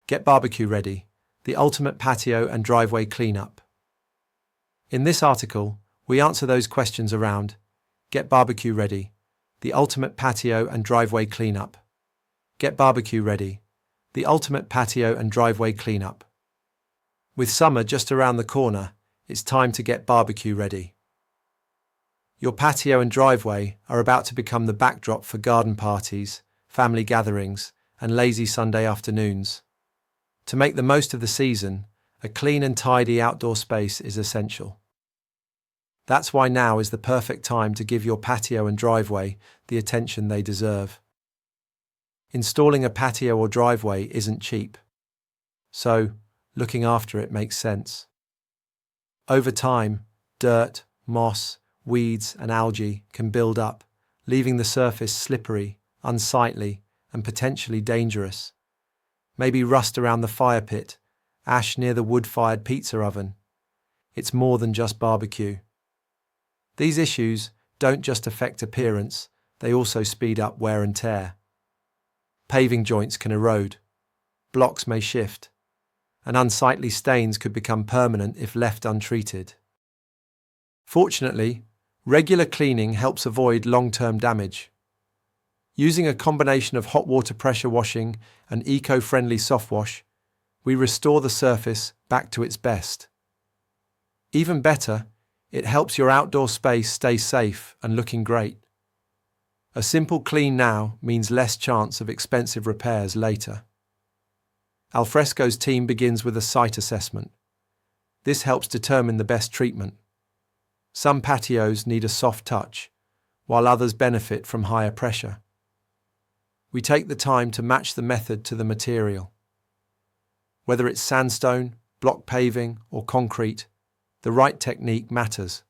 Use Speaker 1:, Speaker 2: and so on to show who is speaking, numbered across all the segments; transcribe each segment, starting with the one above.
Speaker 1: Get barbecue ready, the ultimate patio and driveway cleanup. In this article, we answer those questions around Get barbecue ready, the ultimate patio and driveway cleanup. Get barbecue ready, the ultimate patio and driveway cleanup. With summer just around the corner, it's time to get barbecue ready. Your patio and driveway are about to become the backdrop for garden parties, family gatherings, and lazy Sunday afternoons. To make the most of the season, a clean and tidy outdoor space is essential. That's why now is the perfect time to give your patio and driveway the attention they deserve. Installing a patio or driveway isn't cheap, so looking after it makes sense. Over time, dirt, moss, weeds, and algae can build up, leaving the surface slippery, unsightly, and potentially dangerous. Maybe rust around the fire pit, ash near the wood-fired pizza oven. It's more than just barbecue. These issues don't just affect appearance, they also speed up wear and tear. Paving joints can erode, blocks may shift, and unsightly stains could become permanent if left untreated. Fortunately, regular cleaning helps avoid long-term damage. Using a combination of hot water pressure washing and eco-friendly soft wash, we restore the surface back to its best. Even better, it helps your outdoor space stay safe and looking great. A simple clean now means less chance of expensive repairs later. Alfresco's team begins with a site assessment. This helps determine the best treatment. Some patios need a soft touch, while others benefit from higher pressure. We take the time to match the method to the material. Whether it's sandstone, block paving, or concrete, the right technique matters.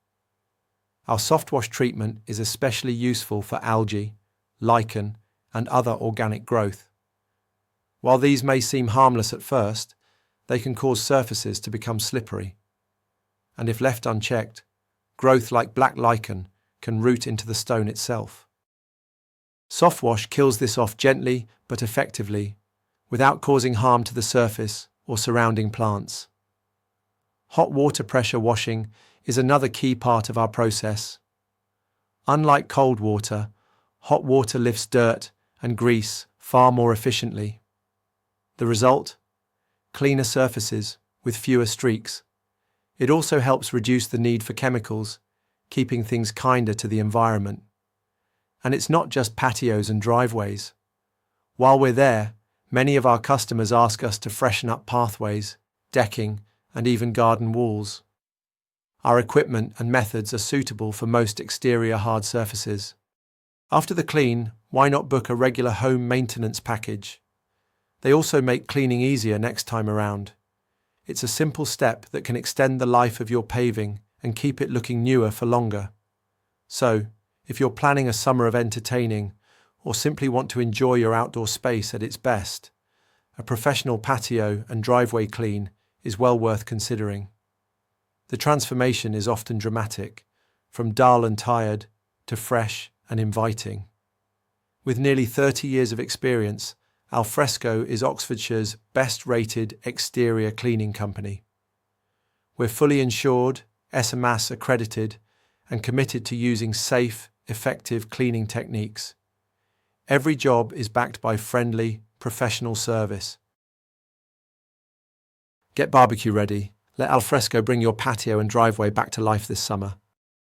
Speaker 1: Our soft wash treatment is especially useful for algae, lichen, and other organic growth. While these may seem harmless at first, they can cause surfaces to become slippery. And if left unchecked, growth like black lichen can root into the stone itself. Soft wash kills this off gently but effectively, without causing harm to the surface or surrounding plants. Hot water pressure washing is another key part of our process. Unlike cold water, hot water lifts dirt and grease far more efficiently. The result? Cleaner surfaces with fewer streaks. It also helps reduce the need for chemicals, keeping things kinder to the environment. And it's not just patios and driveways. While we're there, many of our customers ask us to freshen up pathways, decking, and even garden walls. Our equipment and methods are suitable for most exterior hard surfaces. After the clean, why not book a regular home maintenance package? They also make cleaning easier next time around. It's a simple step that can extend the life of your paving and keep it looking newer for longer. So, if you're planning a summer of entertaining or simply want to enjoy your outdoor space at its best, a professional patio and driveway clean is well worth considering. The transformation is often dramatic, from dull and tired to fresh and inviting. With nearly 30 years of experience, Alfresco is Oxfordshire's best-rated exterior cleaning company. We're fully insured, SMS accredited, and committed to using safe, effective cleaning techniques. Every job is backed by friendly, professional service. Get barbecue ready. Let Alfresco bring your patio and driveway back to life this summer.